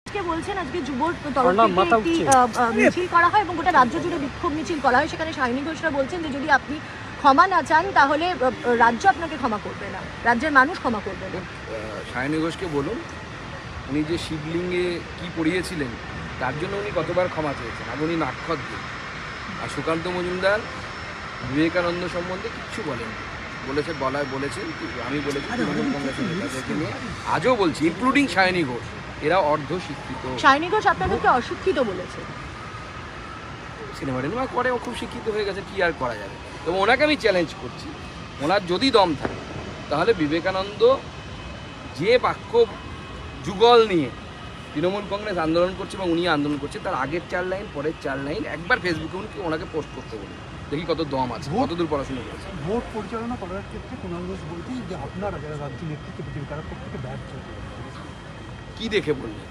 আজকে বলছেন আজকে যুবর তরফ থেকে মিছিল করা হয় এবং গোটা রাজ্য জুড়ে বিক্ষোভ মিছিল করা হয়, সেখানে সায়নী ঘোষরা বলছেন যে যদি আপনি ক্ষমা না চান তাহলে রাজ্য আপনাকে ক্ষমা করবে না, রাজ্যের মানুষ ক্ষমা করবে না। সায়নী ঘোষকে বলুন উনি যে শিবলিঙ্গে কি পড়িয়েছিলেন তার জন্য উনি কতবার ক্ষমা চেয়েছেন, আর উনি নাক্ষত দিন। আর সুকান্ত মজুমদার বিবেকানন্দ সম্বন্ধে কিচ্ছু বলেন, বলেছেন আমি বলেছি তৃণমূল কংগ্রেসের নেতাদেরকে নিয়ে, আজও বলছি ইনক্লুডিং সায়নী ঘোষ, এরা অর্ধ শিক্ষিত। সায়নী ঘোষ আপনাদেরকে অশিক্ষিত বলেছে। সিনেমা টিনেমা করে ও খুব শিক্ষিত হয়ে গেছে, কি আর করা যাবে। তবে ওনাকে আমি চ্যালেঞ্জ করছি, ওনার যদি দম থাকে তাহলে বিবেকানন্দ যে বাক্য যুগল নিয়ে তৃণমূল কংগ্রেস আন্দোলন করছে এবং উনি আন্দোলন করছে তার আগের 4 লাইন পরের 4 লাইন একবার ফেসবুকে ওনাকে পোস্ট করতে বলুন, দেখি কত দম আছে, কতদূর পড়াশোনা করেছে। ভোট পরিচালনা করার ক্ষেত্রে কুণাল ঘোষ বলছেন যে আপনারা যারা রাজ্য নেতৃত্বে তারা প্রত্যেকে ব্যর্থ। কি দেখে বললেন?